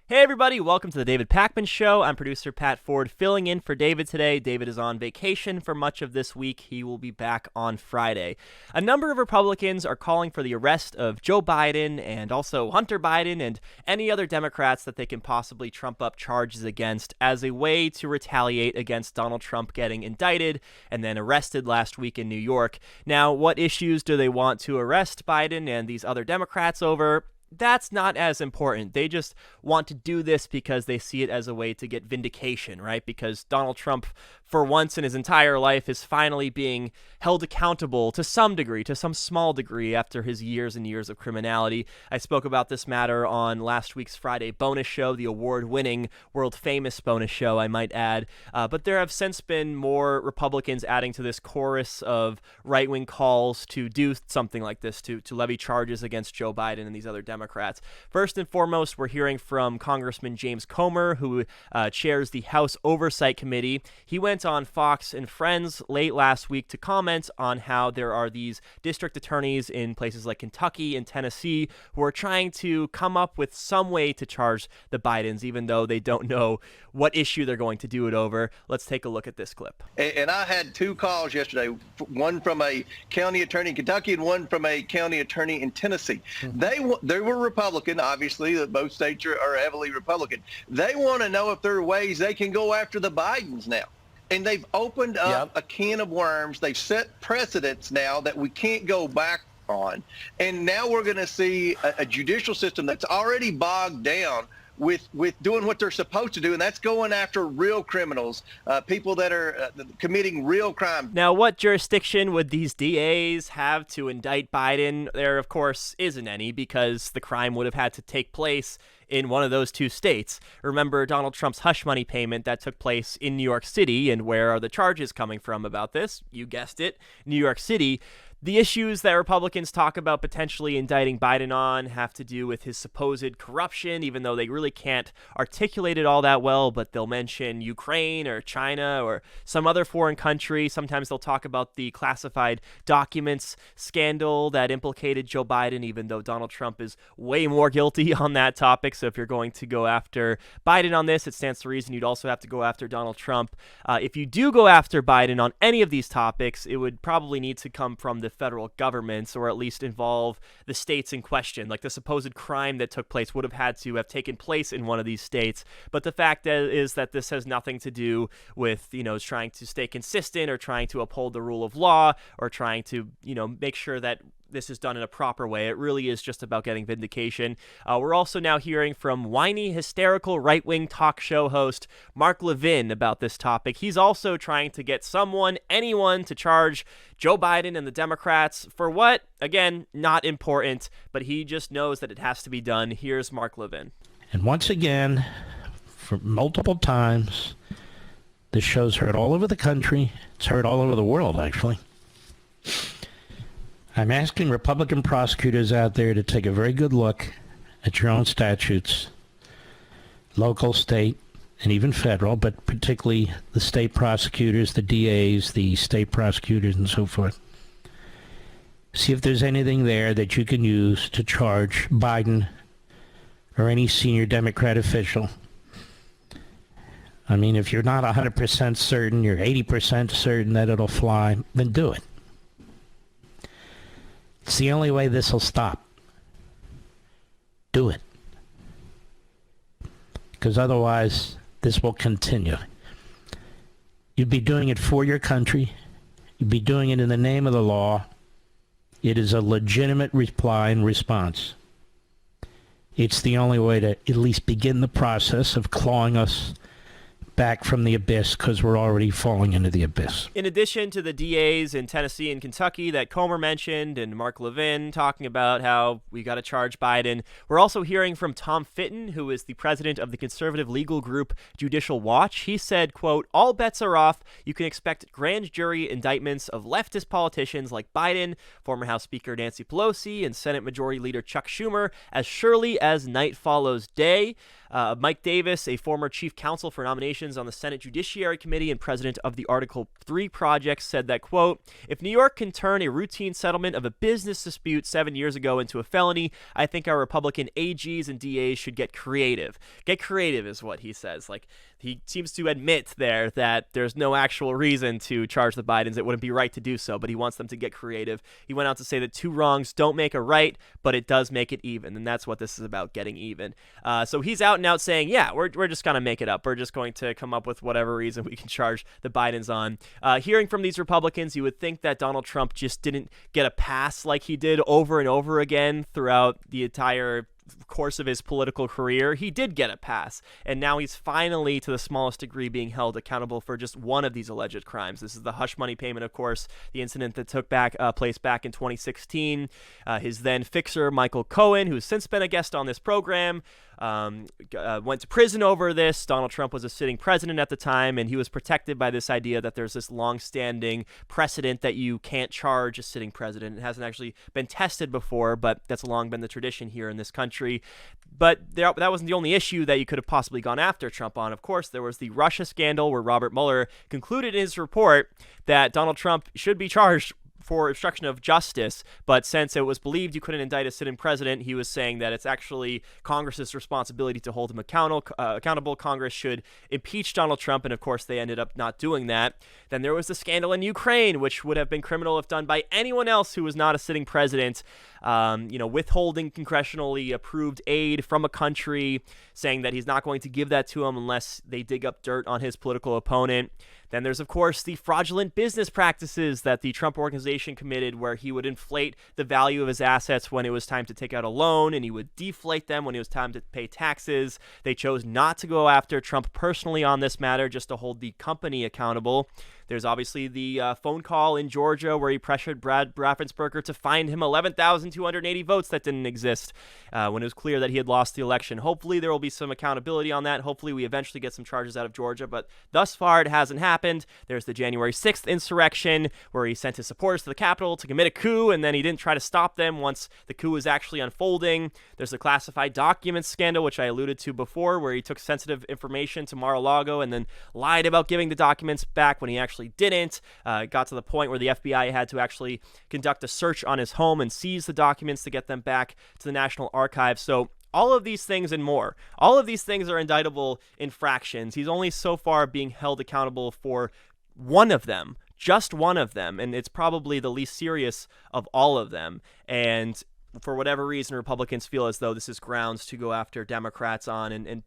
Hey everybody, welcome to the David Pakman Show. I'm producer Pat Ford filling in for David today. David is on vacation for much of this week. He will be back on Friday. A number of Republicans are calling for the arrest of Joe Biden and also Hunter Biden and any other Democrats that they can possibly trump up charges against as a way to retaliate against Donald Trump getting indicted and then arrested last week in New York. Now, what issues do they want to arrest Biden and these other Democrats over? That's not as important. They just want to do this because they see it as a way to get vindication, right? Because Donald Trump, for once in his entire life, is finally being held accountable to some degree, to some small degree, after his years and years of criminality. I spoke about this matter on last week's Friday bonus show, the award-winning, world-famous bonus show, I might add. But there have since been more Republicans adding to this chorus of right-wing calls to do something like this, to levy charges against Joe Biden and these other Democrats. First and foremost, we're hearing from Congressman James Comer, who chairs the House Oversight Committee. He went on Fox and Friends late last week to comment on how there are these district attorneys in places like Kentucky and Tennessee who are trying to come up with some way to charge the Bidens, even though they don't know what issue they're going to do it over. Let's take a look at this clip. And I had two calls yesterday, one from a county attorney in Kentucky and one from a county attorney in Tennessee. They were Republican, obviously. Both states are heavily Republican. They want to know if there are ways they can go after the Bidens now. And they've opened up a can of worms. They've set precedents now that we can't go back on. And now we're going to see a judicial system that's already bogged down with doing what they're supposed to do, and that's going after real criminals, people that are committing real crime. Now, what jurisdiction would these DAs have to indict Biden? There, of course, isn't any, because the crime would have had to take place in one of those two states. Remember Donald Trump's hush money payment that took place in New York City, and where are the charges coming from about this? You guessed it, New York City. The issues that Republicans talk about potentially indicting Biden on have to do with his supposed corruption, even though they really can't articulate it all that well, but they'll mention Ukraine or China or some other foreign country. Sometimes they'll talk about the classified documents scandal that implicated Joe Biden, even though Donald Trump is way more guilty on that topic. So if you're going to go after Biden on this, it stands to reason you'd also have to go after Donald Trump. If you do go after Biden on any of these topics, it would probably need to come from the federal governments, or at least involve the states in question. Like the supposed crime that took place would have had to have taken place in one of these states. But the fact is that this has nothing to do with, trying to stay consistent or trying to uphold the rule of law or trying to, make sure that this is done in a proper way. It really is just about getting vindication. We're also now hearing from whiny, hysterical right-wing talk show host Mark Levin about this topic. He's also trying to get anyone to charge Joe Biden and the Democrats for what? Again, not important, but he just knows that it has to be done. Here's Mark Levin. And once again, for multiple times, this show's heard all over the country. It's heard all over the world, actually. I'm asking Republican prosecutors out there to take a very good look at your own statutes, local, state, and even federal, but particularly the state prosecutors, the DAs, the state prosecutors, and so forth. See if there's anything there that you can use to charge Biden or any senior Democrat official. I mean, if you're not 100% certain, you're 80% certain that it'll fly, then do it. It's the only way this will stop. Do it. Because otherwise, this will continue. You'd be doing it for your country. You'd be doing it in the name of the law. It is a legitimate reply and response. It's the only way to at least begin the process of clawing us back from the abyss, because we're already falling into the abyss. In addition to the DAs in Tennessee and Kentucky that Comer mentioned, and Mark Levin talking about how we got to charge Biden, we're also hearing from Tom Fitton, who is the president of the conservative legal group Judicial Watch. He said, quote, "All bets are off. You can expect grand jury indictments of leftist politicians like Biden, former House Speaker Nancy Pelosi, and Senate Majority Leader Chuck Schumer as surely as night follows day." Mike Davis, a former chief counsel for nominations on the Senate Judiciary Committee and president of the Article 3 Project, said that, quote, "If New York can turn a routine settlement of a business dispute 7 years ago into a felony, I think our Republican AGs and DAs should get creative." Get creative is what he says. Like, he seems to admit there that there's no actual reason to charge the Bidens. It wouldn't be right to do so, but he wants them to get creative. He went out to say that 2 wrongs don't make a right, but it does make it even, and that's what this is about, getting even. So he's out and out saying, yeah, we're just going to make it up. We're just going to come up with whatever reason we can charge the Bidens on. Hearing from these Republicans, you would think that Donald Trump just didn't get a pass like he did over and over again throughout the entire course of his political career. He did get a pass, and now he's finally, to the smallest degree, being held accountable for just one of these alleged crimes. This is the hush money payment, of course, the incident that took place back in 2016. His then fixer, Michael Cohen, who's since been a guest on this program, went to prison over this. Donald Trump was a sitting president at the time, and he was protected by this idea that there's this long-standing precedent that you can't charge a sitting president. It hasn't actually been tested before, but that's long been the tradition here in this country. But that wasn't the only issue that you could have possibly gone after Trump on. Of course, there was the Russia scandal, where Robert Mueller concluded in his report that Donald Trump should be charged for obstruction of justice, but since it was believed you couldn't indict a sitting president, he was saying that it's actually Congress's responsibility to hold him accountable. Congress should impeach Donald Trump, and of course they ended up not doing that. Then there was the scandal in Ukraine, which would have been criminal if done by anyone else who was not a sitting president. Withholding congressionally approved aid from a country, saying that he's not going to give that to him unless they dig up dirt on his political opponent. Then there's, of course, the fraudulent business practices that the Trump organization committed, where he would inflate the value of his assets when it was time to take out a loan, and he would deflate them when it was time to pay taxes. They chose not to go after Trump personally on this matter, just to hold the company accountable. There's obviously the phone call in Georgia where he pressured Brad Raffensperger to find him 11,280 votes that didn't exist when it was clear that he had lost the election. Hopefully there will be some accountability on that. Hopefully we eventually get some charges out of Georgia, but thus far it hasn't happened. There's the January 6th insurrection where he sent his supporters to the Capitol to commit a coup, and then he didn't try to stop them once the coup was actually unfolding. There's the classified documents scandal, which I alluded to before, where he took sensitive information to Mar-a-Lago and then lied about giving the documents back when he actually didn't. It got to the point where the FBI had to actually conduct a search on his home and seize the documents to get them back to the National Archives. So all of these things and more, all of these things are indictable infractions. He's only so far being held accountable for one of them, just one of them, and it's probably the least serious of all of them. And for whatever reason, Republicans feel as though this is grounds to go after Democrats on and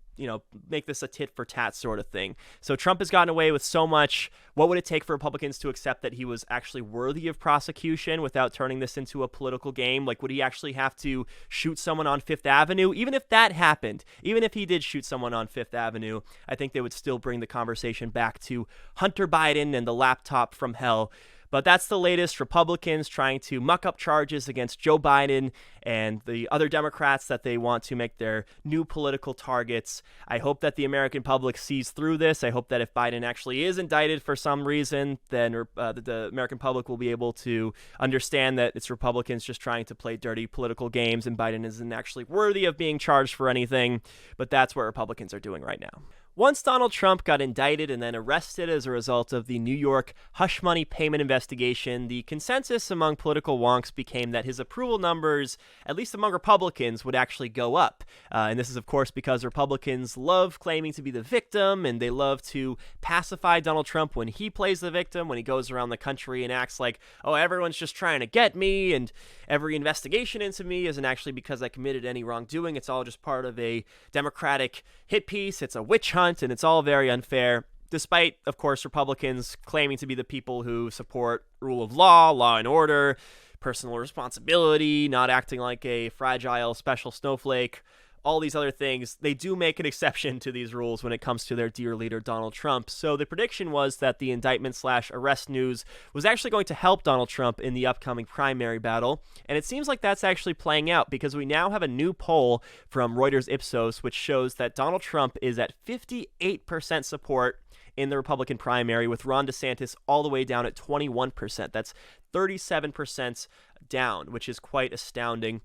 make this a tit for tat sort of thing. So Trump has gotten away with so much. What would it take for Republicans to accept that he was actually worthy of prosecution without turning this into a political game? Like, would he actually have to shoot someone on Fifth Avenue? Even if that happened, even if he did shoot someone on Fifth Avenue, I think they would still bring the conversation back to Hunter Biden and the laptop from hell. But that's the latest. Republicans trying to muck up charges against Joe Biden and the other Democrats that they want to make their new political targets. I hope that the American public sees through this. I hope that if Biden actually is indicted for some reason, then the American public will be able to understand that it's Republicans just trying to play dirty political games and Biden isn't actually worthy of being charged for anything. But that's what Republicans are doing right now. Once Donald Trump got indicted and then arrested as a result of the New York hush money payment investigation, the consensus among political wonks became that his approval numbers, at least among Republicans, would actually go up. And this is, of course, because Republicans love claiming to be the victim, and they love to pacify Donald Trump when he plays the victim, when he goes around the country and acts like, oh, everyone's just trying to get me, and every investigation into me isn't actually because I committed any wrongdoing. It's all just part of a Democratic hit piece. It's a witch hunt. And it's all very unfair, despite, of course, Republicans claiming to be the people who support rule of law, law and order, personal responsibility, not acting like a fragile special snowflake, all these other things. They do make an exception to these rules when it comes to their dear leader, Donald Trump. So the prediction was that the indictment/arrest news was actually going to help Donald Trump in the upcoming primary battle. And it seems like that's actually playing out, because we now have a new poll from Reuters Ipsos, which shows that Donald Trump is at 58% support in the Republican primary, with Ron DeSantis all the way down at 21%. That's 37% down, which is quite astounding.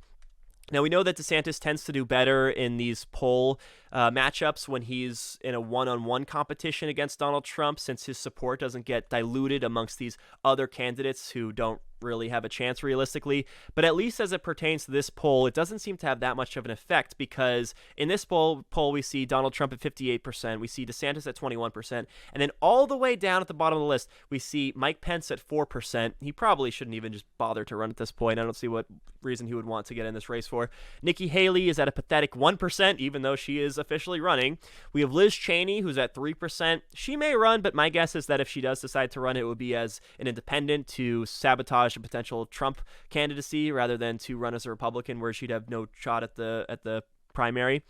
Now, we know that DeSantis tends to do better in these poll matchups when he's in a one-on-one competition against Donald Trump, since his support doesn't get diluted amongst these other candidates who don't really have a chance realistically. But at least as it pertains to this poll, it doesn't seem to have that much of an effect, because in this poll we see Donald Trump at 58%, we see DeSantis at 21%, and then all the way down at the bottom of the list, we see Mike Pence at 4%. He probably shouldn't even just bother to run at this point. I don't see what reason he would want to get in this race for. Nikki Haley is at a pathetic 1%, even though she is officially running. We have Liz Cheney, who's at 3%. She may run, but my guess is that if she does decide to run, it would be as an independent to sabotage a potential Trump candidacy rather than to run as a Republican, where she'd have no shot at the primary.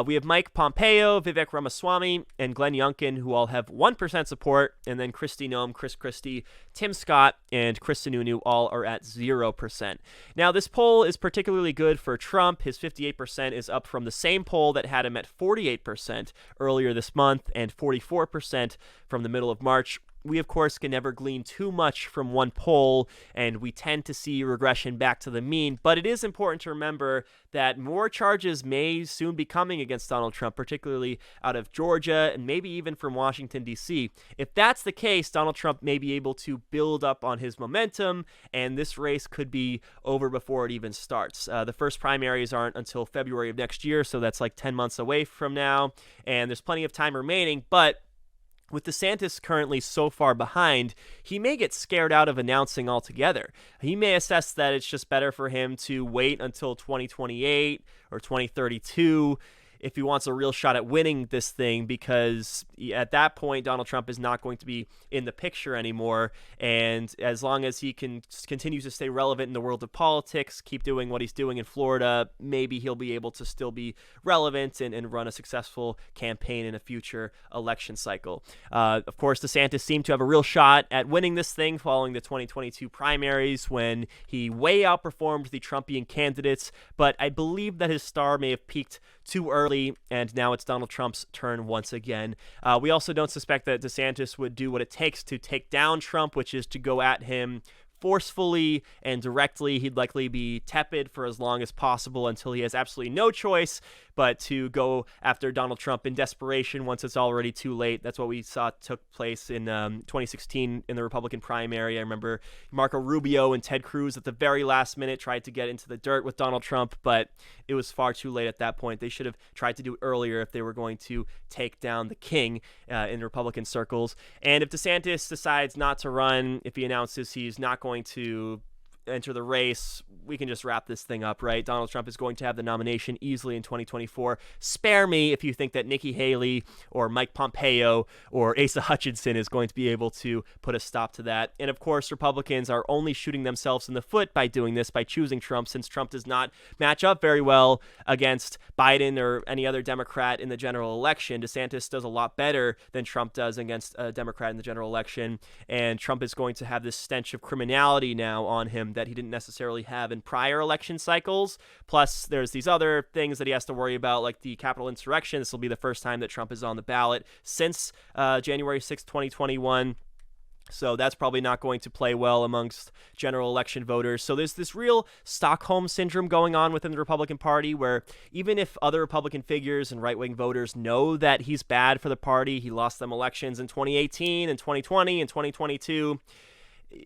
We have Mike Pompeo, Vivek Ramaswamy, and Glenn Youngkin, who all have 1% support, and then Kristi Noem, Chris Christie, Tim Scott, and Chris Sununu all are at 0%. Now, this poll is particularly good for Trump. His 58% is up from the same poll that had him at 48% earlier this month and 44% from the middle of March. We, of course, can never glean too much from one poll, and we tend to see regression back to the mean. But it is important to remember that more charges may soon be coming against Donald Trump, particularly out of Georgia and maybe even from Washington, D.C. If that's the case, Donald Trump may be able to build up on his momentum, and this race could be over before it even starts. The first primaries aren't until February of next year, so that's like 10 months away from now, and there's plenty of time remaining. But with DeSantis currently so far behind, he may get scared out of announcing altogether. He may assess that it's just better for him to wait until 2028 or 2032 if he wants a real shot at winning this thing, because at that point, Donald Trump is not going to be in the picture anymore. And as long as he can continue to stay relevant in the world of politics, keep doing what he's doing in Florida, maybe he'll be able to still be relevant and run a successful campaign in a future election cycle. Of course, DeSantis seemed to have a real shot at winning this thing following the 2022 primaries, when he way outperformed the Trumpian candidates, but I believe that his star may have peaked too early, and now it's Donald Trump's turn once again. We also don't suspect that DeSantis would do what it takes to take down Trump, which is to go at him forcefully and directly. He'd likely be tepid for as long as possible until he has absolutely no choice but to go after Donald Trump in desperation once it's already too late. That's what we saw took place in 2016 in the Republican primary. I remember Marco Rubio and Ted Cruz at the very last minute tried to get into the dirt with Donald Trump, but it was far too late at that point. They should have tried to do it earlier if they were going to take down the king in Republican circles. And if DeSantis decides not to run, if he announces he's not going to enter the race, we can just wrap this thing up, right? Donald Trump is going to have the nomination easily in 2024. Spare me if you think that Nikki Haley or Mike Pompeo or Asa Hutchinson is going to be able to put a stop to that. And of course, Republicans are only shooting themselves in the foot by doing this, by choosing Trump, since Trump does not match up very well against Biden or any other Democrat in the general election. DeSantis does a lot better than Trump does against a Democrat in the general election, and Trump is going to have this stench of criminality now on him that he didn't necessarily have in prior election cycles. Plus, there's these other things that he has to worry about, like the Capitol insurrection. This will be the first time that Trump is on the ballot since January 6, 2021. So that's probably not going to play well amongst general election voters. So there's this real Stockholm syndrome going on within the Republican Party, where even if other Republican figures and right-wing voters know that he's bad for the party, he lost them elections in 2018 and 2020 and 2022,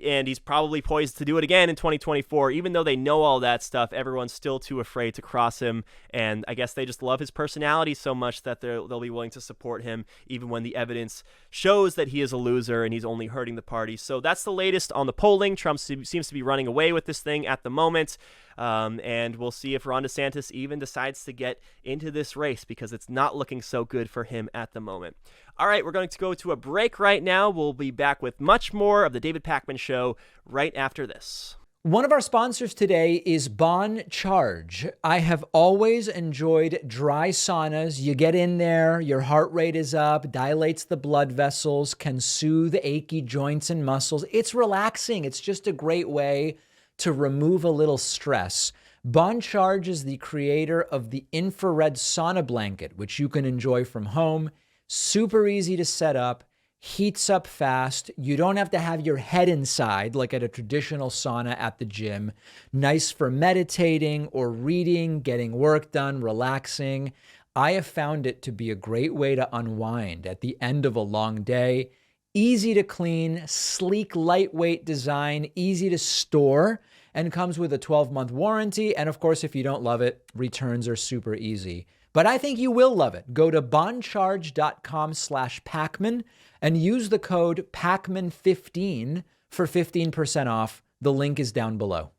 and he's probably poised to do it again in 2024. Even though they know all that stuff, everyone's still too afraid to cross him, and I guess they just love his personality so much that they'll be willing to support him even when the evidence shows that he is a loser and he's only hurting the party. So that's the latest on the polling. Trump seems to be running away with this thing at the moment, and we'll see if Ron DeSantis even decides to get into this race, because it's not looking so good for him at the moment. All right, we're going to go to a break right now. We'll be back with much more of the David Pakman Show right after this. One of our sponsors today is Bon Charge. I have always enjoyed dry saunas. You get in there, your heart rate is up, dilates the blood vessels, can soothe achy joints and muscles. It's relaxing. It's just a great way to remove a little stress. Bon Charge is the creator of the infrared sauna blanket, which you can enjoy from home. Super easy to set up. heats up fast. You don't have to have your head inside like at a traditional sauna at the gym. Nice for meditating or reading, getting work done, relaxing. I have found it to be a great way to unwind at the end of a long day. Easy to clean, sleek, lightweight design, easy to store, and comes with a 12-month warranty. And of course, if you don't love it, returns are super easy. But I think you will love it. Go to boncharge.com/Pacman and use the code PACMAN15 for 15% off. The link is down below.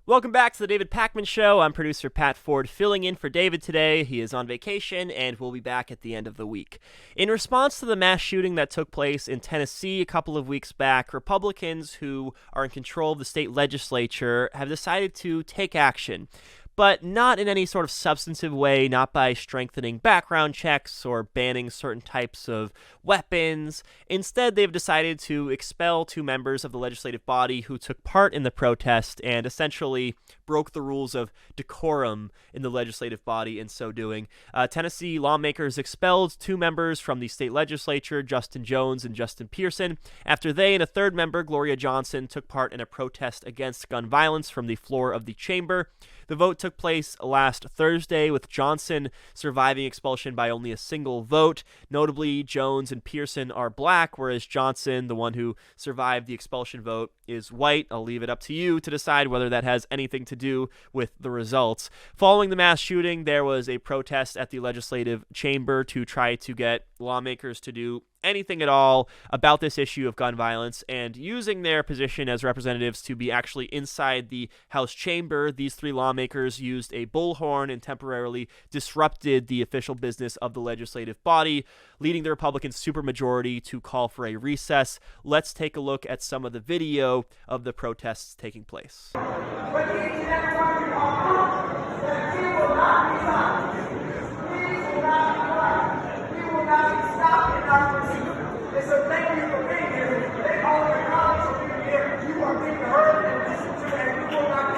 Welcome back to the David Pakman Show. I'm producer Pat Ford filling in for David today. He is on vacation and will be back at the end of the week. In response to the mass shooting that took place in Tennessee a couple of weeks back, Republicans who are in control of the state legislature have decided to take action, but not in any sort of substantive way, not by strengthening background checks or banning certain types of weapons. Instead, they've decided to expel 2 members of the legislative body who took part in the protest and essentially broke the rules of decorum in the legislative body in so doing. Tennessee lawmakers expelled 2 members from the state legislature, Justin Jones and Justin Pearson, after they and a 3rd member, Gloria Johnson, took part in a protest against gun violence from the floor of the chamber. The vote took place last Thursday, with Johnson surviving expulsion by only a single vote. Notably, Jones and Pearson are black, whereas Johnson, the one who survived the expulsion vote, is white. I'll leave it up to you to decide whether that has anything to do with the results. Following the mass shooting, there was a protest at the legislative chamber to try to get lawmakers to do anything at all about this issue of gun violence, and using their position as representatives to be actually inside the House chamber, these 3 lawmakers used a bullhorn and temporarily disrupted the official business of the legislative body, leading the Republican supermajority to call for a recess. Let's take a look at some of the video of the protests taking place. So thank you for being here. Thank all of your colleagues for being here. You are being heard and listened to, and you will not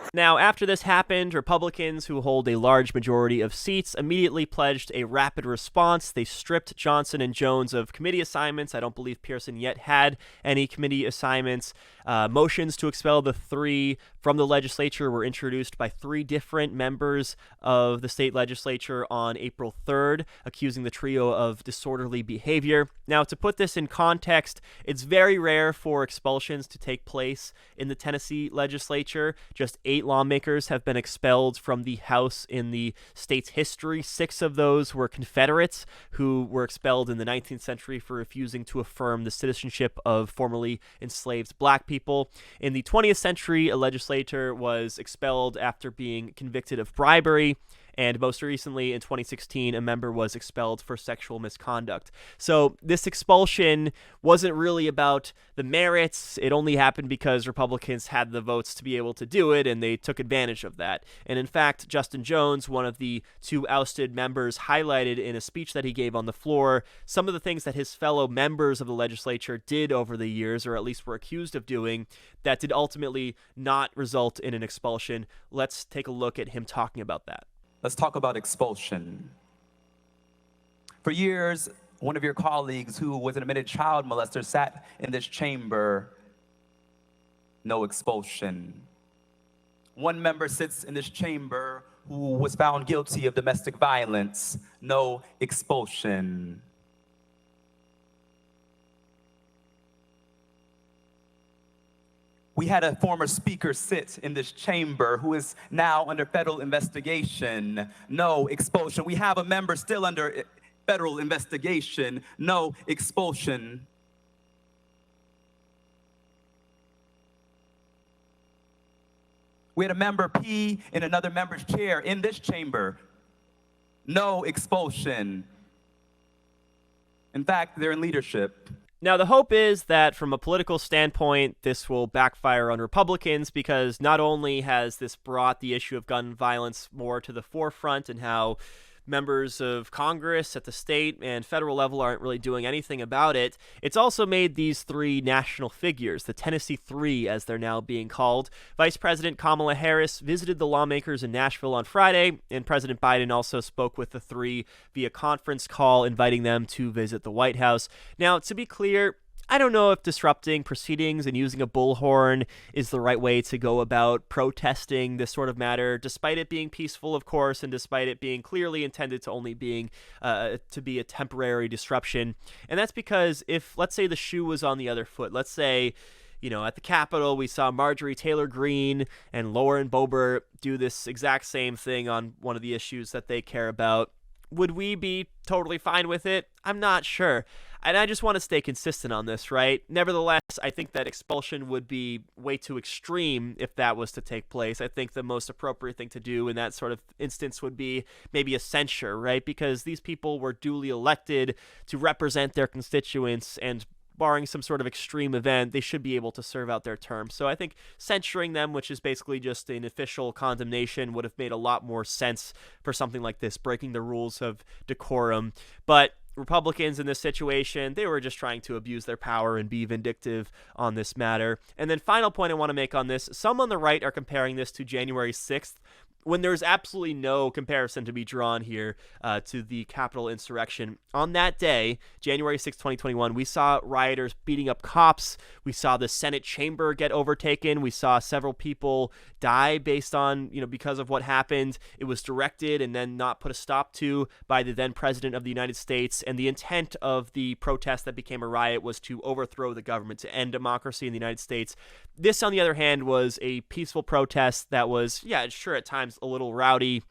be. Now, after this happened, Republicans, who hold a large majority of seats, immediately pledged a rapid response. They stripped Johnson and Jones of committee assignments. I don't believe Pearson yet had any committee assignments. Motions to expel the 3 from the legislature were introduced by 3 different members of the state legislature on April 3rd, accusing the trio of disorderly behavior. Now, to put this in context, it's very rare for expulsions to take place in the Tennessee legislature. Just 8 lawmakers have been expelled from the House in the state's history. 6 of those were Confederates who were expelled in the 19th century for refusing to affirm the citizenship of formerly enslaved black people. In the 20th century, a legislator was expelled after being convicted of bribery. And most recently, in 2016, a member was expelled for sexual misconduct. So this expulsion wasn't really about the merits. It only happened because Republicans had the votes to be able to do it, and they took advantage of that. And in fact, Justin Jones, one of the 2 ousted members, highlighted in a speech that he gave on the floor some of the things that his fellow members of the legislature did over the years, or at least were accused of doing, that did ultimately not result in an expulsion. Let's take a look at him talking about that. Let's talk about expulsion. For years, one of your colleagues who was an admitted child molester sat in this chamber. No expulsion. One member sits in this chamber who was found guilty of domestic violence. No expulsion. We had a former speaker sit in this chamber who is now under federal investigation. No expulsion. We have a member still under federal investigation. No expulsion. We had a member pee in another member's chair in this chamber. No expulsion. In fact, they're in leadership. Now, the hope is that from a political standpoint, this will backfire on Republicans, because not only has this brought the issue of gun violence more to the forefront and how members of Congress at the state and federal level aren't really doing anything about it, it's also made these three national figures, the Tennessee Three as they're now being called. Vice President Kamala Harris visited the lawmakers in Nashville on Friday, and President Biden also spoke with the three via conference call, inviting them to visit the White House. Now, to be clear, I don't know if disrupting proceedings and using a bullhorn is the right way to go about protesting this sort of matter, despite it being peaceful, of course, and despite it being clearly intended to only being to be a temporary disruption. And that's because if, let's say, the shoe was on the other foot, let's say, at the Capitol, we saw Marjorie Taylor Greene and Lauren Boebert do this exact same thing on one of the issues that they care about. Would we be totally fine with it? I'm not sure. And I just want to stay consistent on this, right? Nevertheless, I think that expulsion would be way too extreme if that was to take place. I think the most appropriate thing to do in that sort of instance would be maybe a censure, right? Because these people were duly elected to represent their constituents, and barring some sort of extreme event, they should be able to serve out their term. So I think censuring them, which is basically just an official condemnation, would have made a lot more sense for something like this, breaking the rules of decorum. But Republicans in this situation, they were just trying to abuse their power and be vindictive on this matter. And then final point I want to make on this, some on the right are comparing this to January 6th, when there's absolutely no comparison to be drawn here to the Capitol insurrection. On that day, January 6, 2021, we saw rioters beating up cops. We saw the Senate chamber get overtaken. We saw several people die based on, because of what happened. It was directed and then not put a stop to by the then president of the United States. And the intent of the protest that became a riot was to overthrow the government, to end democracy in the United States. This, on the other hand, was a peaceful protest that was, sure, at times a little rowdy,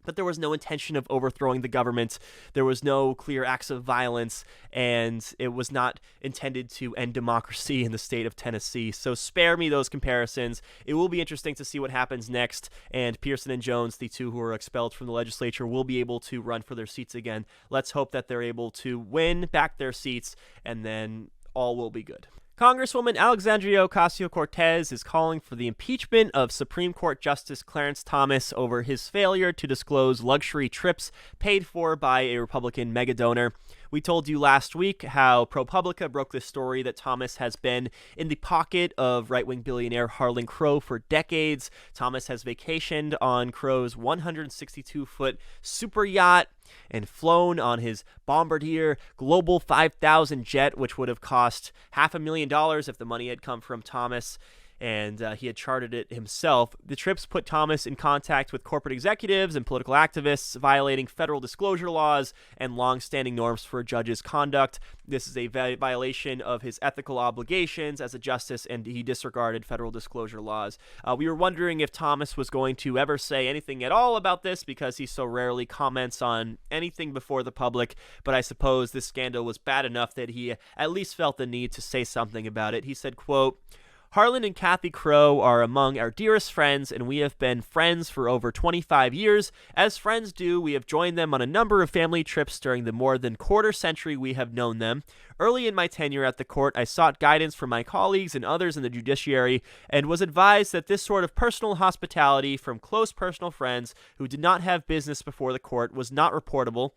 but there was no intention of overthrowing the government. There was no clear acts of violence, and it was not intended to end democracy in the state of Tennessee. So spare me those comparisons. It will be interesting to see what happens next, and Pearson and Jones, the two who were expelled from the legislature, will be able to run for their seats again. Let's hope that they're able to win back their seats, and then all will be good. Congresswoman Alexandria Ocasio-Cortez is calling for the impeachment of Supreme Court Justice Clarence Thomas over his failure to disclose luxury trips paid for by a Republican megadonor. We told you last week how ProPublica broke this story that Thomas has been in the pocket of right-wing billionaire Harlan Crow for decades. Thomas has vacationed on Crow's 162-foot super yacht and flown on his Bombardier Global 5000 jet, which would have cost $500,000 if the money had come from Thomas, and he had chartered it himself. The trips put Thomas in contact with corporate executives and political activists, violating federal disclosure laws and long-standing norms for a judge's conduct. This is a violation of his ethical obligations as a justice, and he disregarded federal disclosure laws. We were wondering if Thomas was going to ever say anything at all about this, because he so rarely comments on anything before the public, but I suppose this scandal was bad enough that he at least felt the need to say something about it. He said, quote, "Harlan and Kathy Crow are among our dearest friends, and we have been friends for over 25 years. As friends do, we have joined them on a number of family trips during the more than quarter century we have known them. Early in my tenure at the court, I sought guidance from my colleagues and others in the judiciary, and was advised that this sort of personal hospitality from close personal friends who did not have business before the court was not reportable.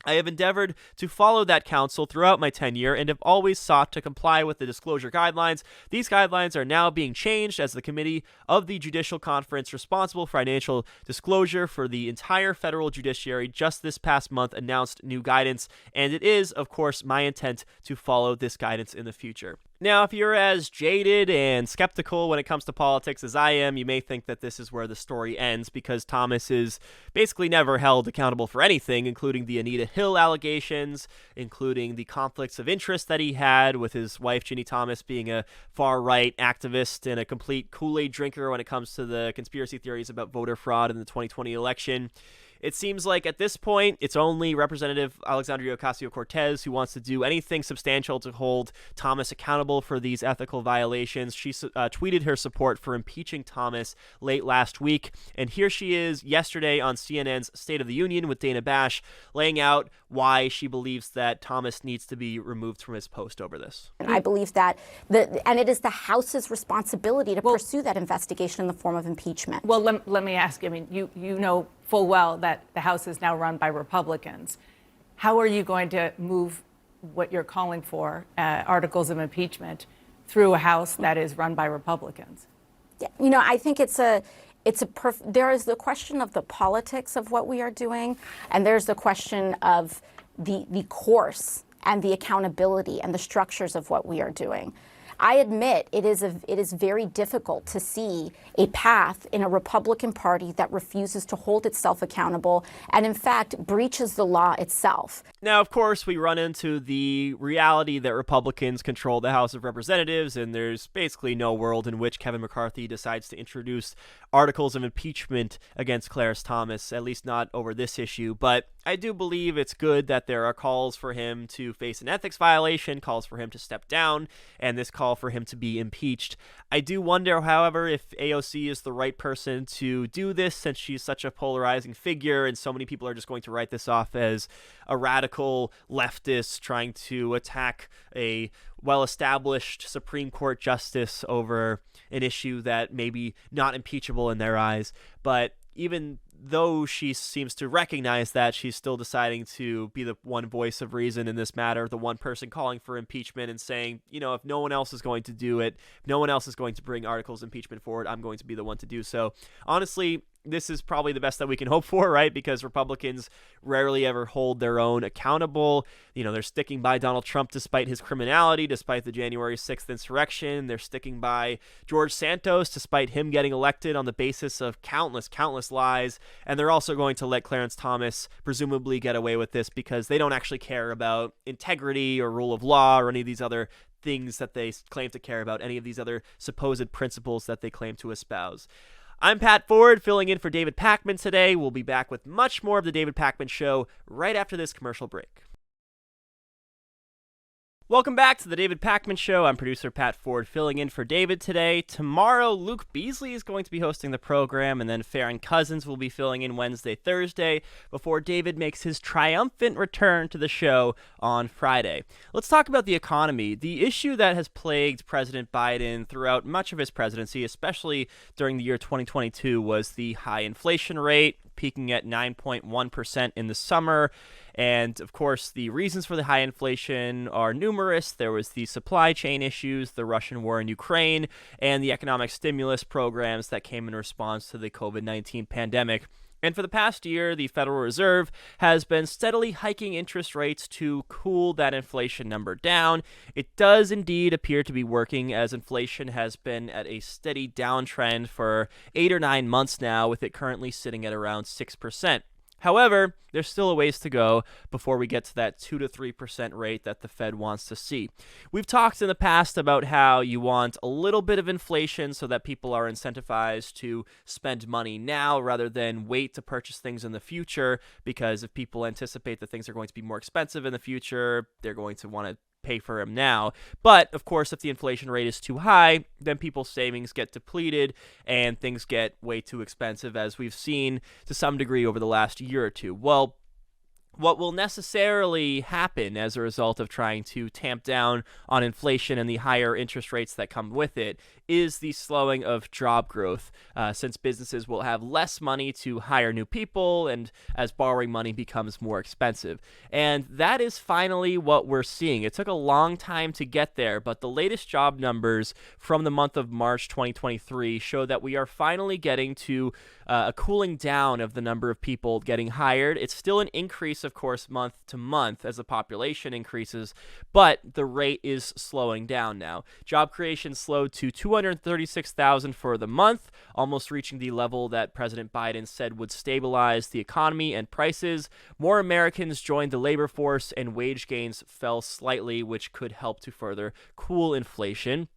I have endeavored to follow that counsel throughout my tenure and have always sought to comply with the disclosure guidelines. These guidelines are now being changed as the committee of the Judicial Conference responsible for financial disclosure for the entire federal judiciary just this past month announced new guidance, and it is, of course, my intent to follow this guidance in the future." Now, if you're as jaded and skeptical when it comes to politics as I am, you may think that this is where the story ends, because Thomas is basically never held accountable for anything, including the Anita Hill allegations, including the conflicts of interest that he had with his wife, Ginny Thomas, being a far-right activist and a complete Kool-Aid drinker when it comes to the conspiracy theories about voter fraud in the 2020 election. It seems like at this point, it's only Representative Alexandria Ocasio-Cortez who wants to do anything substantial to hold Thomas accountable for these ethical violations. She tweeted her support for impeaching Thomas late last week, and here she is yesterday on CNN's State of the Union with Dana Bash, laying out why she believes that Thomas needs to be removed from his post over this. I believe that, and it is the House's responsibility to pursue that investigation in the form of impeachment. Well, let me ask you, I mean, you know full well that the House is now run by Republicans. How are you going to move what you're calling for, articles of impeachment, through a House that is run by Republicans? You know, I think there is the question of the politics of what we are doing, and there's the question of the course and the accountability and the structures of what we are doing. I admit it is very difficult to see a path in a Republican Party that refuses to hold itself accountable and, in fact, breaches the law itself. Now, of course, we run into the reality that Republicans control the House of Representatives, and there's basically no world in which Kevin McCarthy decides to introduce articles of impeachment against Clarence Thomas, at least not over this issue. But I do believe it's good that there are calls for him to face an ethics violation, calls for him to step down, and this call for him to be impeached. I do wonder, however, if AOC is the right person to do this, since she's such a polarizing figure and so many people are just going to write this off as a radical leftist trying to attack a well-established Supreme Court justice over an issue that may be not impeachable in their eyes. But even though she seems to recognize that, she's still deciding to be the one voice of reason in this matter, the one person calling for impeachment and saying, you know, if no one else is going to do it, if no one else is going to bring articles of impeachment forward, I'm going to be the one to do so. Honestly, this is probably the best that we can hope for, right? Because Republicans rarely ever hold their own accountable. You know, they're sticking by Donald Trump despite his criminality, despite the January 6th insurrection. They're sticking by George Santos despite him getting elected on the basis of countless lies. And they're also going to let Clarence Thomas presumably get away with this because they don't actually care about integrity or rule of law or any of these other things that they claim to care about, any of these other supposed principles that they claim to espouse. I'm Pat Ford, filling in for David Pakman today. We'll be back with much more of the David Pakman Show right after this commercial break. Welcome back to the David Pakman Show. I'm producer Pat Ford, filling in for David today. Tomorrow, Luke Beasley is going to be hosting the program, and then Farron Cousins will be filling in Wednesday, Thursday, before David makes his triumphant return to the show on Friday. Let's talk about the economy. The issue that has plagued President Biden throughout much of his presidency, especially during the year 2022, was the high inflation rate, peaking at 9.1% in the summer. And, of course, the reasons for the high inflation are numerous. There was the supply chain issues, the Russian war in Ukraine, and the economic stimulus programs that came in response to the COVID-19 pandemic. And for the past year, the Federal Reserve has been steadily hiking interest rates to cool that inflation number down. It does indeed appear to be working, as inflation has been at a steady downtrend for 8 or 9 months now, with it currently sitting at around 6%. However, there's still a ways to go before we get to that 2 to 3% rate that the Fed wants to see. We've talked in the past about how you want a little bit of inflation so that people are incentivized to spend money now rather than wait to purchase things in the future, because if people anticipate that things are going to be more expensive in the future, they're going to want to pay for them now. But of course, if the inflation rate is too high, then people's savings get depleted and things get way too expensive, as we've seen to some degree over the last year or two. Well, what will necessarily happen as a result of trying to tamp down on inflation and the higher interest rates that come with it is the slowing of job growth, since businesses will have less money to hire new people and as borrowing money becomes more expensive. And that is finally what we're seeing. It took a long time to get there, but the latest job numbers from the month of March 2023 show that we are finally getting to a cooling down of the number of people getting hired. It's still an increase, of course, month to month as the population increases, but the rate is slowing down now. Job creation slowed to 236,000 for the month, almost reaching the level that President Biden said would stabilize the economy and prices. More Americans joined the labor force, and wage gains fell slightly, which could help to further cool inflation.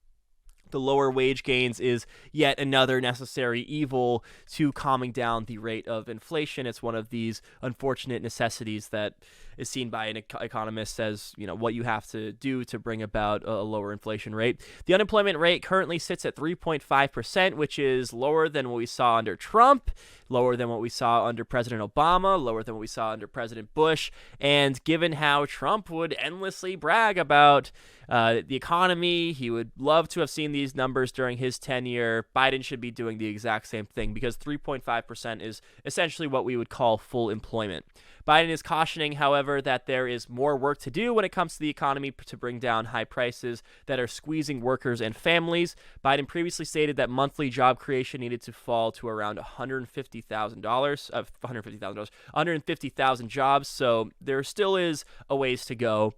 The lower wage gains is yet another necessary evil to calming down the rate of inflation. It's one of these unfortunate necessities that is seen by an economist as, you know, what you have to do to bring about a lower inflation rate. The unemployment rate currently sits at 3.5%, which is lower than what we saw under Trump, lower than what we saw under President Obama, lower than what we saw under President Bush. And given how Trump would endlessly brag about the economy, he would love to have seen the these numbers during his tenure, Biden should be doing the exact same thing, because 3.5% is essentially what we would call full employment. Biden is cautioning, however, that there is more work to do when it comes to the economy to bring down high prices that are squeezing workers and families. Biden previously stated that monthly job creation needed to fall to around $150,000 jobs, so there still is a ways to go.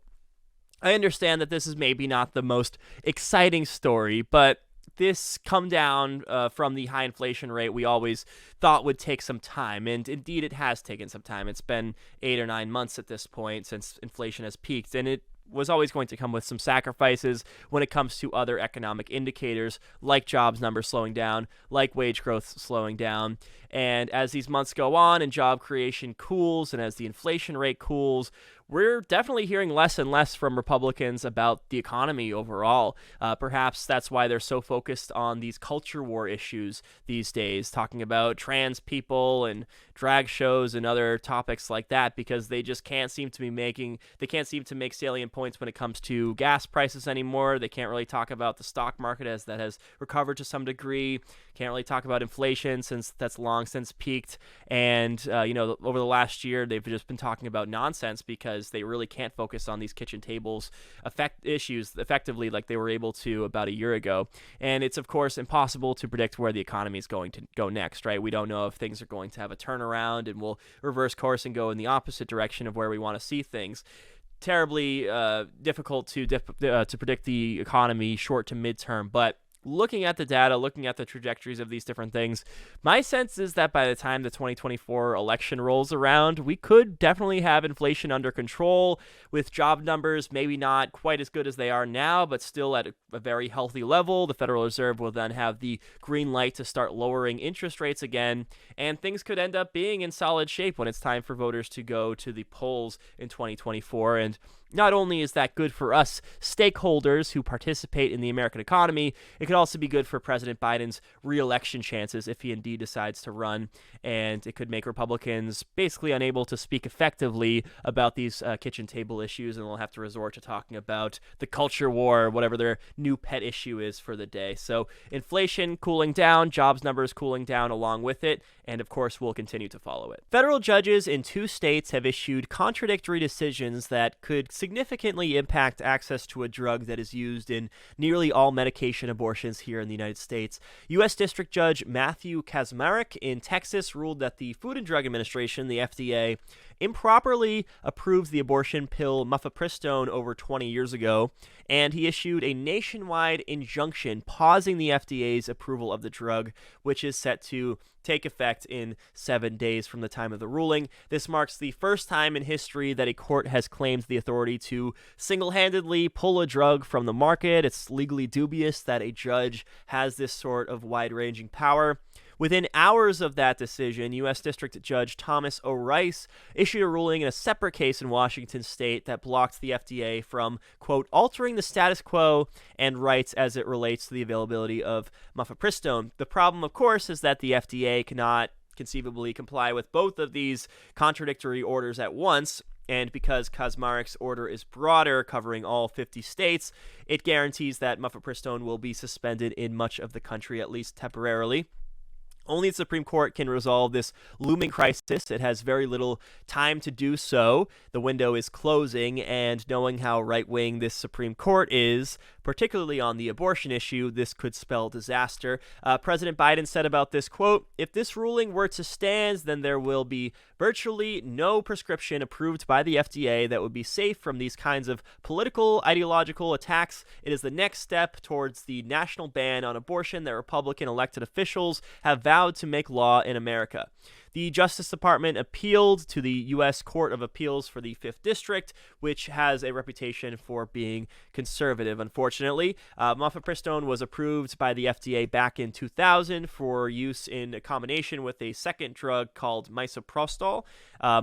I understand that this is maybe not the most exciting story, but this come down from the high inflation rate we always thought would take some time, and indeed it has taken some time. It's been 8 or 9 months at this point since inflation has peaked, and it was always going to come with some sacrifices when it comes to other economic indicators like jobs numbers slowing down, like wage growth slowing down. And as these months go on and job creation cools, and as the inflation rate cools, we're definitely hearing less and less from Republicans about the economy overall. Perhaps that's why they're so focused on these culture war issues these days, talking about trans people and drag shows and other topics like that, because they just can't seem to make salient points when it comes to gas prices anymore. They can't really talk about the stock market, as that has recovered to some degree. Can't really talk about inflation, since that's long since peaked. And, over the last year, they've just been talking about nonsense, because they really can't focus on these kitchen tables issues effectively like they were able to about a year ago. And it's, of course, impossible to predict where the economy is going to go next, right? We don't know if things are going to have a turnaround and we'll reverse course and go in the opposite direction of where we want to see things. Terribly difficult to predict the economy short to midterm, but looking at the data, looking at the trajectories of these different things, my sense is that by the time the 2024 election rolls around, we could definitely have inflation under control, with job numbers maybe not quite as good as they are now, but still at a very healthy level. The Federal Reserve will then have the green light to start lowering interest rates again, and things could end up being in solid shape when it's time for voters to go to the polls in 2024. And not only is that good for us stakeholders who participate in the American economy, it could also be good for President Biden's re-election chances if he indeed decides to run, and it could make Republicans basically unable to speak effectively about these kitchen table issues, and they'll have to resort to talking about the culture war, whatever their new pet issue is for the day. So inflation cooling down, jobs numbers cooling down along with it, and of course we'll continue to follow it. Federal judges in 2 states have issued contradictory decisions that could significantly impact access to a drug that is used in nearly all medication abortions here in the United States. U.S. District Judge Matthew Kaczmarek in Texas ruled that the Food and Drug Administration, the FDA, improperly approved the abortion pill mifepristone over 20 years ago, and he issued a nationwide injunction pausing the FDA's approval of the drug, which is set to take effect in 7 days from the time of the ruling. This marks the first time in history that a court has claimed the authority to single-handedly pull a drug from the market. It's legally dubious that a judge has this sort of wide-ranging power. Within hours of that decision, U.S. District Judge Thomas O'Rice issued a ruling in a separate case in Washington state that blocked the FDA from, quote, altering the status quo and rights as it relates to the availability of mifepristone. The problem, of course, is that the FDA cannot conceivably comply with both of these contradictory orders at once. And because Kaczmarek's order is broader, covering all 50 states, it guarantees that mifepristone will be suspended in much of the country, at least temporarily. Only the Supreme Court can resolve this looming crisis. It has very little time to do so. The window is closing, and knowing how right-wing this Supreme Court is, particularly on the abortion issue, this could spell disaster. President Biden said about this, quote, if this ruling were to stand, then there will be virtually no prescription approved by the FDA that would be safe from these kinds of political, ideological attacks. It is the next step towards the national ban on abortion that Republican elected officials have vowed to make law in America. The Justice Department appealed to the U.S. Court of Appeals for the 5th District, which has a reputation for being conservative, unfortunately. Mifepristone was approved by the FDA back in 2000 for use in combination with a second drug called misoprostol.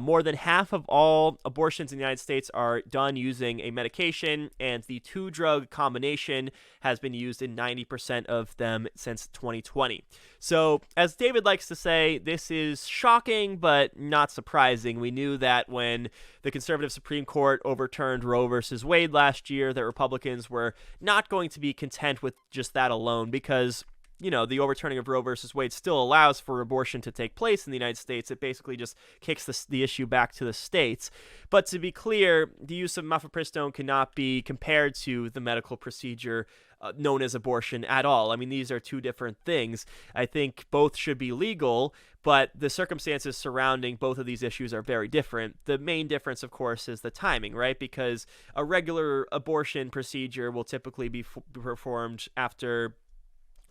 More than half of all abortions in the United States are done using a medication, and the 2-drug combination has been used in 90% of them since 2020. So, as David likes to say, this is shocking, but not surprising. We knew that when the conservative Supreme Court overturned Roe versus Wade last year, that Republicans were not going to be content with just that alone, because the overturning of Roe versus Wade still allows for abortion to take place in the United States. It basically just kicks the issue back to the states. But to be clear, the use of mifepristone cannot be compared to the medical procedure known as abortion at all. I mean, these are two different things. I think both should be legal, but the circumstances surrounding both of these issues are very different. The main difference, of course, is the timing, right? Because a regular abortion procedure will typically be performed after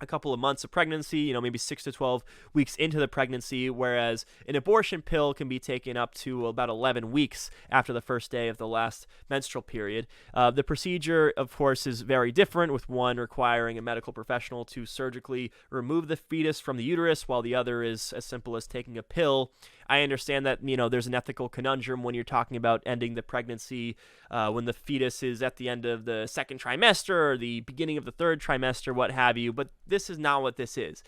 a couple of months of pregnancy, maybe 6 to 12 weeks into the pregnancy, whereas an abortion pill can be taken up to about 11 weeks after the first day of the last menstrual period. The procedure, of course, is very different, with one requiring a medical professional to surgically remove the fetus from the uterus, while the other is as simple as taking a pill. I understand that, there's an ethical conundrum when you're talking about ending the pregnancy when the fetus is at the end of the second trimester or the beginning of the third trimester, what have you, but this is not what this is.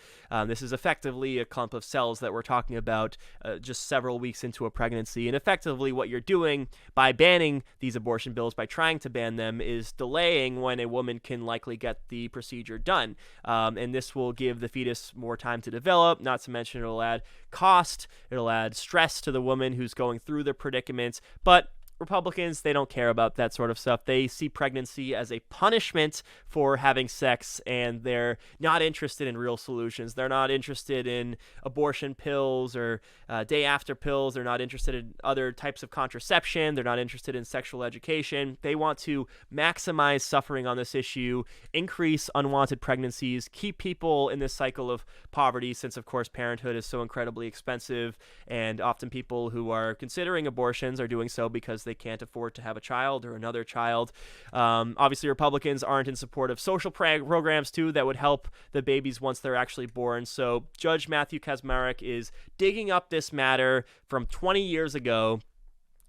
This is effectively a clump of cells that we're talking about just several weeks into a pregnancy, and effectively what you're doing by banning these abortion bills, by trying to ban them, is delaying when a woman can likely get the procedure done, and this will give the fetus more time to develop, not to mention it'll add cost, it'll add stress to the woman who's going through the predicament. But Republicans, they don't care about that sort of stuff. They see pregnancy as a punishment for having sex, and they're not interested in real solutions. They're not interested in abortion pills or day after pills. They're not interested in other types of contraception. They're not interested in sexual education. They want to maximize suffering on this issue, increase unwanted pregnancies, keep people in this cycle of poverty, since, of course, parenthood is so incredibly expensive, and often people who are considering abortions are doing so because they can't afford to have a child or another child. Obviously, Republicans aren't in support of social programs, too, that would help the babies once they're actually born. So Judge Matthew Kacsmaryk is digging up this matter from 20 years ago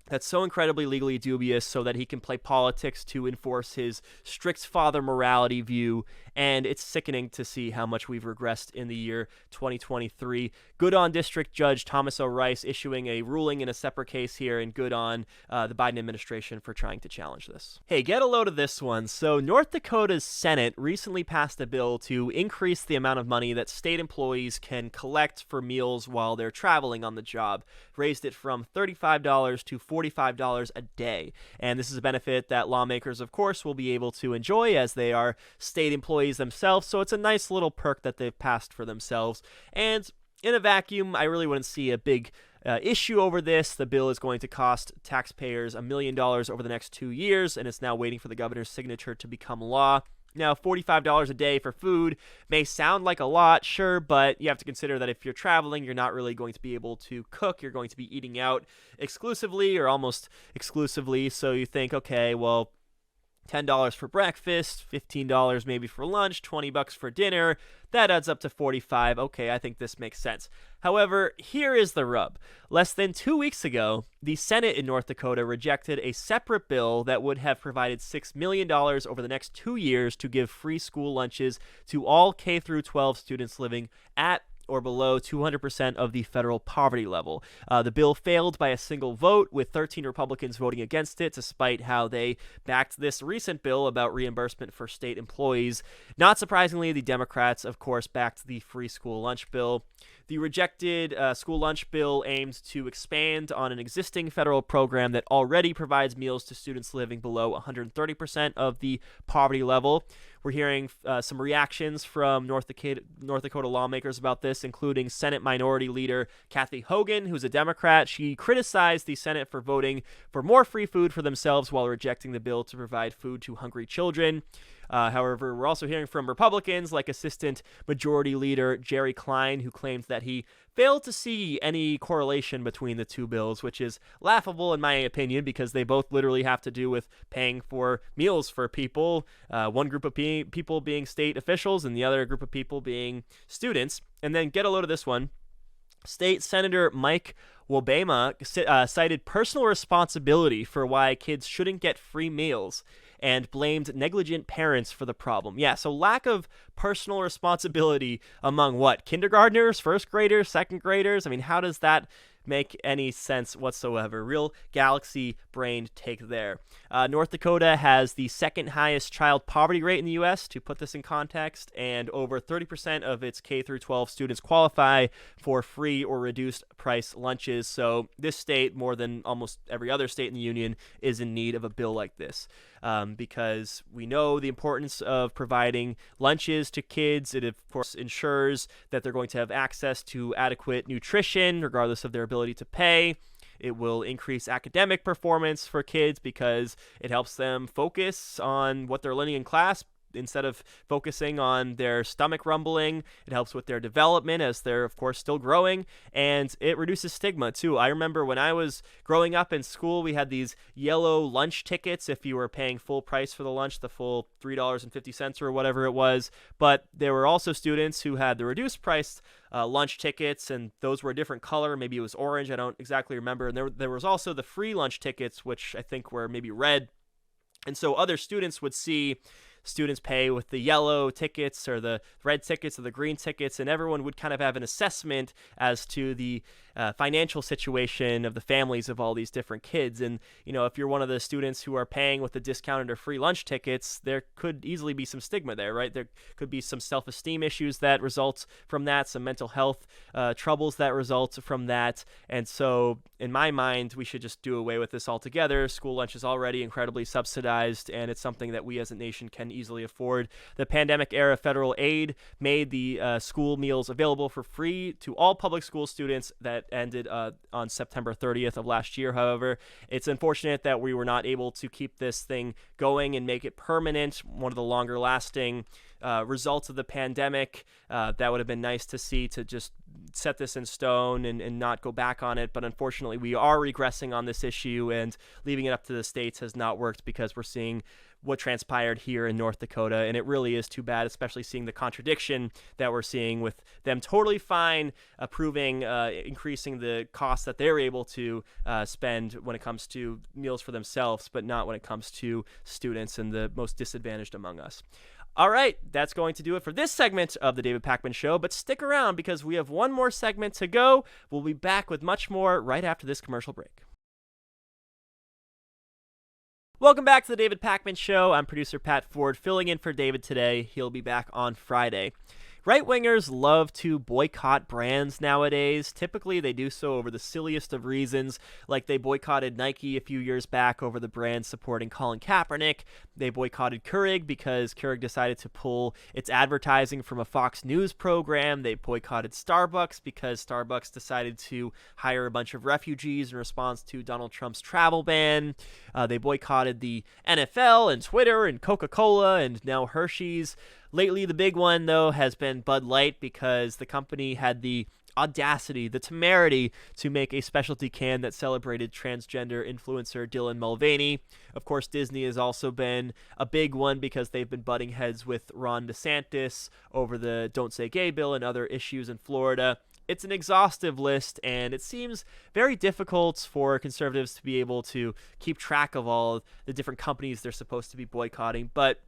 that's so incredibly legally dubious so that he can play politics to enforce his strict father morality view, and it's sickening to see how much we've regressed in the year 2023. Good on District Judge Thomas O. Rice issuing a ruling in a separate case here, and good on the Biden administration for trying to challenge this. Hey, get a load of this one. So North Dakota's Senate recently passed a bill to increase the amount of money that state employees can collect for meals while they're traveling on the job, raised it from $35 to $45 a day. And this is a benefit that lawmakers, of course, will be able to enjoy as they are state employees themselves. So it's a nice little perk that they've passed for themselves. And in a vacuum, I really wouldn't see a big issue over this. The bill is going to cost taxpayers $1 million over the next 2 years, and it's now waiting for the governor's signature to become law. Now, $45 a day for food may sound like a lot, sure, but you have to consider that if you're traveling, you're not really going to be able to cook. You're going to be eating out exclusively or almost exclusively. So you think, okay, well, $10 for breakfast, $15 maybe for lunch, $20 for dinner. That adds up to $45. Okay, I think this makes sense. However, here is the rub. Less than 2 weeks ago, the Senate in North Dakota rejected a separate bill that would have provided $6 million over the next 2 years to give free school lunches to all K-12 students living at or below 200% of the federal poverty level. The bill failed by a single vote, with 13 Republicans voting against it, despite how they backed this recent bill about reimbursement for state employees. Not surprisingly, the Democrats, of course, backed the free school lunch bill. The rejected school lunch bill aims to expand on an existing federal program that already provides meals to students living below 130% of the poverty level. We're hearing some reactions from North Dakota lawmakers about this, including Senate Minority Leader Kathy Hogan, who's a Democrat. She criticized the Senate for voting for more free food for themselves while rejecting the bill to provide food to hungry children. However, we're also hearing from Republicans like Assistant Majority Leader Jerry Klein, who claims that he failed to see any correlation between the two bills, which is laughable in my opinion, because they both literally have to do with paying for meals for people, one group of people being state officials and the other group of people being students. And then get a load of this one. State Senator Mike Wobema cited personal responsibility for why kids shouldn't get free meals, and blamed negligent parents for the problem. Yeah, so lack of personal responsibility among what? Kindergartners, first graders, second graders? I mean, how does that make any sense whatsoever? Real galaxy brain take there. North Dakota has the second highest child poverty rate in the U.S., to put this in context, and over 30% of its K through 12 students qualify for free or reduced price lunches. So this state, more than almost every other state in the union, is in need of a bill like this. Because we know the importance of providing lunches to kids. It, of course, ensures that they're going to have access to adequate nutrition, regardless of their ability to pay. It will increase academic performance for kids because it helps them focus on what they're learning in class instead of focusing on their stomach rumbling. It helps with their development as they're, of course, still growing, and it reduces stigma too. I remember when I was growing up in school, we had these yellow lunch tickets if you were paying full price for the lunch, the full $3.50 or whatever it was. But there were also students who had the reduced price lunch tickets, and those were a different color. Maybe it was orange. I don't exactly remember. And there was also the free lunch tickets, which I think were maybe red. And so other students would see students pay with the yellow tickets or the red tickets or the green tickets, and everyone would kind of have an assessment as to the financial situation of the families of all these different kids. And, you know, if you're one of the students who are paying with the discounted or free lunch tickets, there could easily be some stigma there, right? There could be some self-esteem issues that result from that, some mental health troubles that result from that. And so in my mind, we should just do away with this altogether. School lunch is already incredibly subsidized, and it's something that we as a nation can easily afford. The pandemic era federal aid made the school meals available for free to all public school students. That ended on September 30th of last year. However, it's unfortunate that we were not able to keep this thing going and make it permanent, one of the longer lasting results of the pandemic. That would have been nice to see, to just set this in stone and not go back on it. But unfortunately, we are regressing on this issue, and leaving it up to the states has not worked because we're seeing what transpired here in North Dakota, and it really is too bad, especially seeing the contradiction that we're seeing with them totally fine approving increasing the costs that they're able to spend when it comes to meals for themselves, but not when it comes to students and the most disadvantaged among us. All right, that's going to do it for this segment of the David Pakman Show, but stick around because we have one more segment to go. We'll be back with much more right after this commercial break. Welcome back to the David Pakman Show. I'm producer Pat Ford, filling in for David today. He'll be back on Friday. Right-wingers love to boycott brands nowadays. Typically, they do so over the silliest of reasons, like they boycotted Nike a few years back over the brand supporting Colin Kaepernick. They boycotted Keurig because Keurig decided to pull its advertising from a Fox News program. They boycotted Starbucks because Starbucks decided to hire a bunch of refugees in response to Donald Trump's travel ban. They boycotted the NFL and Twitter and Coca-Cola and now Hershey's. Lately, the big one, though, has been Bud Light because the company had the audacity, the temerity to make a specialty can that celebrated transgender influencer Dylan Mulvaney. Of course, Disney has also been a big one because they've been butting heads with Ron DeSantis over the Don't Say Gay bill and other issues in Florida. It's an exhaustive list, and it seems very difficult for conservatives to be able to keep track of all the different companies they're supposed to be boycotting, but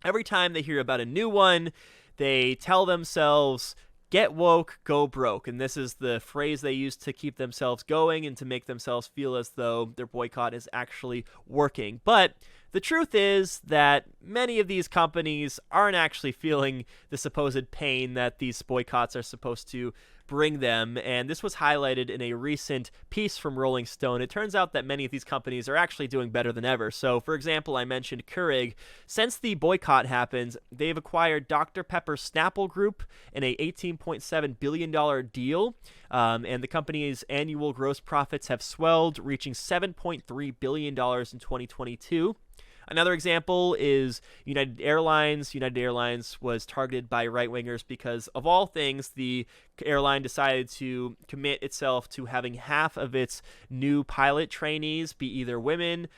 every time they hear about a new one, they tell themselves, get woke, go broke. And this is the phrase they use to keep themselves going and to make themselves feel as though their boycott is actually working. But the truth is that many of these companies aren't actually feeling the supposed pain that these boycotts are supposed to bring them, and this was highlighted in a recent piece from Rolling Stone. It turns out that many of these companies are actually doing better than ever. So, for example, I mentioned Keurig. Since the boycott happened, they've acquired Dr. Pepper Snapple Group in a $18.7 billion deal, and the company's annual gross profits have swelled, reaching $7.3 billion in 2022. Another example is United Airlines. United Airlines was targeted by right-wingers because, of all things, the airline decided to commit itself to having half of its new pilot trainees be either women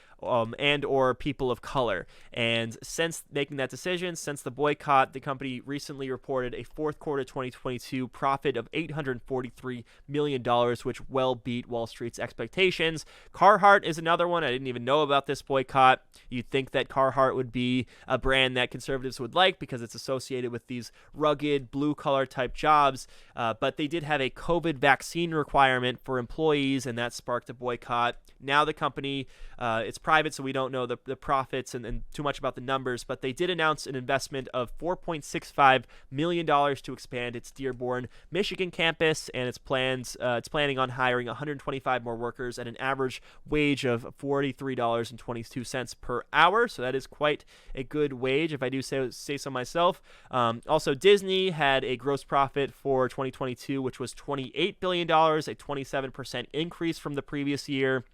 and or people of color. And since making that decision, since the boycott, the company recently reported a fourth quarter 2022 profit of $843 million, which well beat Wall Street's expectations. Carhartt is another one. I didn't even know about this boycott. You'd think that Carhartt would be a brand that conservatives would like because it's associated with these rugged blue-collar type jobs, but they did have a COVID vaccine requirement for employees, and that sparked a boycott. Now the company, it's private, so we don't know the profits and too much about the numbers, but they did announce an investment of $4.65 million to expand its Dearborn, Michigan campus, and it's planning on hiring 125 more workers at an average wage of $43.22 per hour, so that is quite a good wage, if I do say so myself. Also, Disney had a gross profit for 2022, which was $28 billion, a 27% increase from the previous year.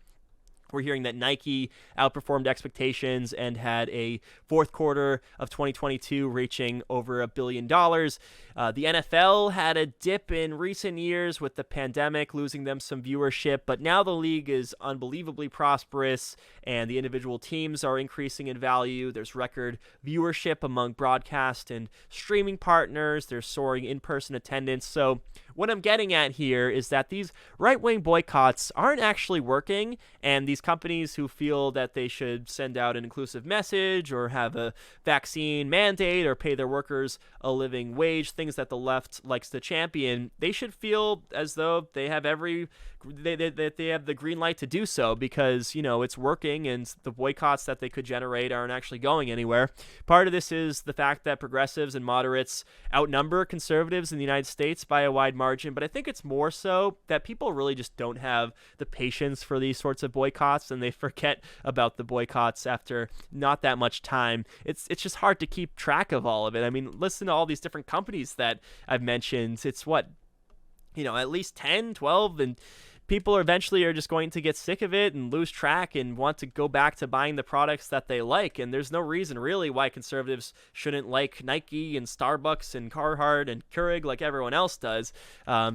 We're hearing that Nike outperformed expectations and had a fourth quarter of 2022 reaching over $1 billion. The NFL had a dip in recent years with the pandemic, losing them some viewership, but now the league is unbelievably prosperous and the individual teams are increasing in value. There's record viewership among broadcast and streaming partners. There's soaring in-person attendance. So what I'm getting at here is that these right-wing boycotts aren't actually working, and these companies who feel that they should send out an inclusive message or have a vaccine mandate or pay their workers a living wage, things that the left likes to champion, they should feel as though they have they have the green light to do so because, you know, it's working and the boycotts that they could generate aren't actually going anywhere. Part of this is the fact that progressives and moderates outnumber conservatives in the United States by a wide margin, but I think it's more so that people really just don't have the patience for these sorts of boycotts and they forget about the boycotts after not that much time. It's just hard to keep track of all of it. I mean, listen to all these different companies that I've mentioned. It's at least 10, 12, and people eventually are just going to get sick of it and lose track and want to go back to buying the products that they like. And there's no reason really why conservatives shouldn't like Nike and Starbucks and Carhartt and Keurig like everyone else does.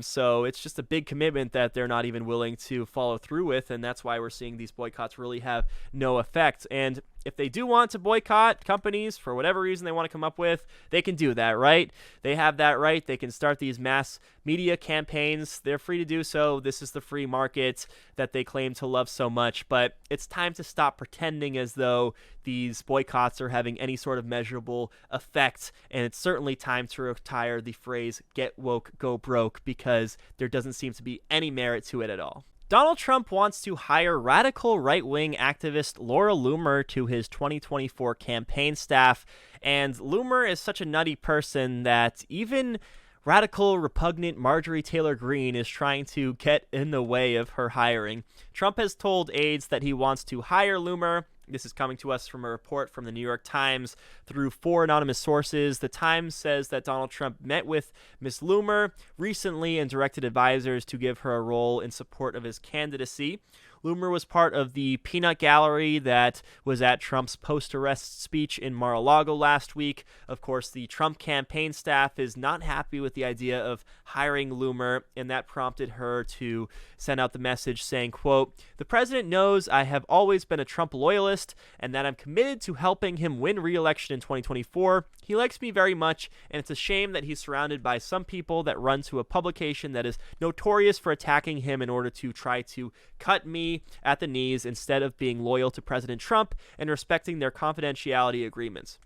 So it's just a big commitment that they're not even willing to follow through with. And that's why we're seeing these boycotts really have no effect. And if they do want to boycott companies for whatever reason they want to come up with, they can do that, right? They have that right. They can start these mass media campaigns. They're free to do so. This is the free market that they claim to love so much. But it's time to stop pretending as though these boycotts are having any sort of measurable effect. And it's certainly time to retire the phrase, get woke, go broke, because there doesn't seem to be any merit to it at all. Donald Trump wants to hire radical right-wing activist Laura Loomer to his 2024 campaign staff, and Loomer is such a nutty person that even radical, repugnant Marjorie Taylor Greene is trying to get in the way of her hiring. Trump has told aides that he wants to hire Loomer. This is coming to us from a report from the New York Times through 4 anonymous sources. The Times says that Donald Trump met with Ms. Loomer recently and directed advisors to give her a role in support of his candidacy. Loomer was part of the peanut gallery that was at Trump's post-arrest speech in Mar-a-Lago last week. Of course, the Trump campaign staff is not happy with the idea of hiring Loomer, and that prompted her to send out the message saying, quote, "The president knows I have always been a Trump loyalist and that I'm committed to helping him win re-election in 2024. He likes me very much, and it's a shame that he's surrounded by some people that run to a publication that is notorious for attacking him in order to try to cut me at the knees instead of being loyal to President Trump and respecting their confidentiality agreements."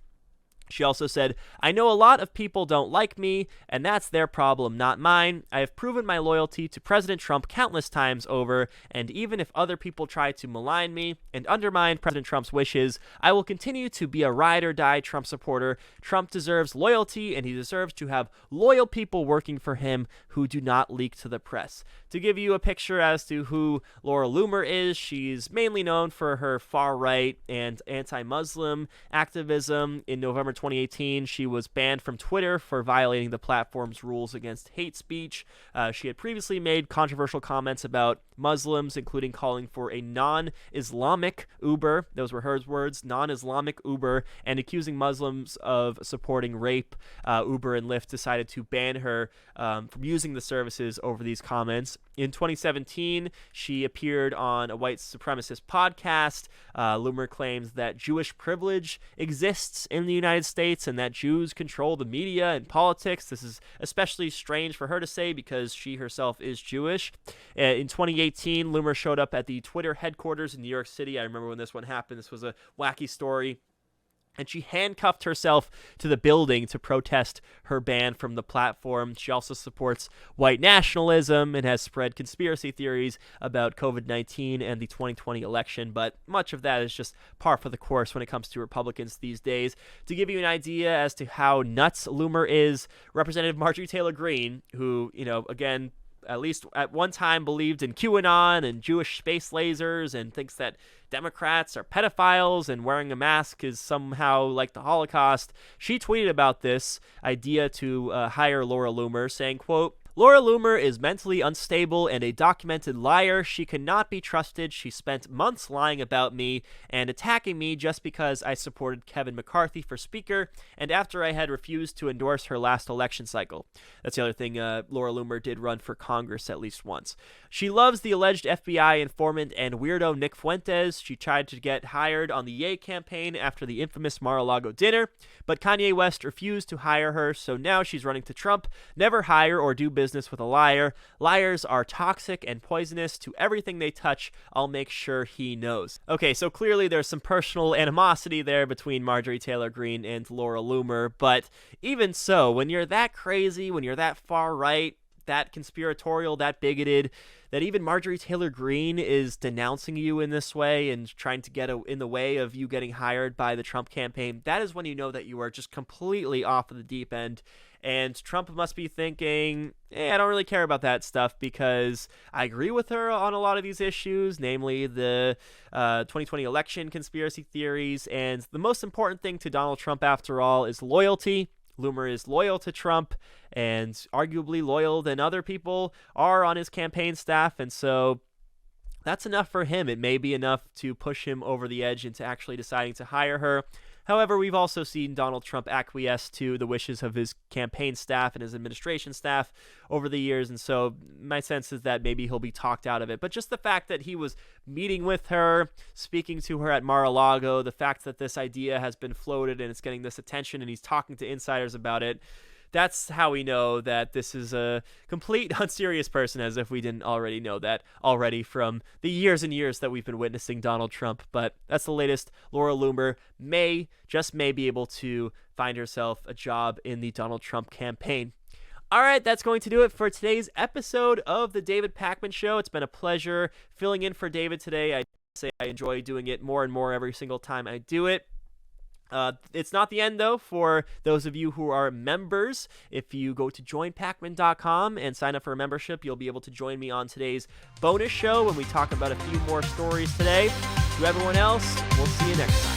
She also said, "I know a lot of people don't like me, and that's their problem, not mine. I have proven my loyalty to President Trump countless times over, and even if other people try to malign me and undermine President Trump's wishes, I will continue to be a ride-or-die Trump supporter. Trump deserves loyalty, and he deserves to have loyal people working for him who do not leak to the press." To give you a picture as to who Laura Loomer is, she's mainly known for her far-right and anti-Muslim activism. In November 2018, she was banned from Twitter for violating the platform's rules against hate speech. She had previously made controversial comments about Muslims, including calling for a non-Islamic Uber. Those were her words, non-Islamic Uber, and accusing Muslims of supporting rape. Uber and Lyft decided to ban her from using the services over these comments. In 2017, she appeared on a white supremacist podcast. Loomer claims that Jewish privilege exists in the United States and that Jews control the media and politics. This is especially strange for her to say because she herself is Jewish. In 2018, Loomer showed up at the Twitter headquarters in New York City. I remember when this one happened. This was a wacky story. And she handcuffed herself to the building to protest her ban from the platform. She also supports white nationalism and has spread conspiracy theories about COVID-19 and the 2020 election, but much of that is just par for the course when it comes to Republicans these days. To give you an idea as to how nuts Loomer is, Representative Marjorie Taylor Greene, who, again, at least at one time believed in QAnon and Jewish space lasers and thinks that Democrats are pedophiles and wearing a mask is somehow like the Holocaust. She tweeted about this idea to hire Laura Loomer, saying, quote, "Laura Loomer is mentally unstable and a documented liar. She cannot be trusted. She spent months lying about me and attacking me just because I supported Kevin McCarthy for Speaker and after I had refused to endorse her last election cycle." That's the other thing. Laura Loomer did run for Congress at least once. She loves the alleged FBI informant and weirdo Nick Fuentes. She tried to get hired on the Ye campaign after the infamous Mar-a-Lago dinner, but Kanye West refused to hire her, so now she's running to Trump. Never hire or do business with a liar. Liars are toxic and poisonous to everything they touch. I'll make sure he knows. Okay, so clearly there's some personal animosity there between Marjorie Taylor Greene and Laura Loomer, but even so, when you're that crazy, when you're that far right, that conspiratorial, that bigoted, that even Marjorie Taylor Greene is denouncing you in this way and trying to get in the way of you getting hired by the Trump campaign, that is when you know that you are just completely off of the deep end. And Trump must be thinking, I don't really care about that stuff because I agree with her on a lot of these issues, namely the 2020 election conspiracy theories. And the most important thing to Donald Trump, after all, is loyalty. Loomer is loyal to Trump and arguably loyal than other people are on his campaign staff. And so that's enough for him. It may be enough to push him over the edge into actually deciding to hire her. However, we've also seen Donald Trump acquiesce to the wishes of his campaign staff and his administration staff over the years, and so my sense is that maybe he'll be talked out of it. But just the fact that he was meeting with her, speaking to her at Mar-a-Lago, the fact that this idea has been floated and it's getting this attention and he's talking to insiders about it, that's how we know that this is a complete unserious person, as if we didn't already know that already from the years and years that we've been witnessing Donald Trump. But that's the latest. Laura Loomer may be able to find herself a job in the Donald Trump campaign. All right, that's going to do it for today's episode of The David Pakman Show. It's been a pleasure filling in for David today. I say I enjoy doing it more and more every single time I do it. It's not the end, though, for those of you who are members. If you go to joinpakman.com and sign up for a membership, you'll be able to join me on today's bonus show when we talk about a few more stories today. To everyone else, we'll see you next time.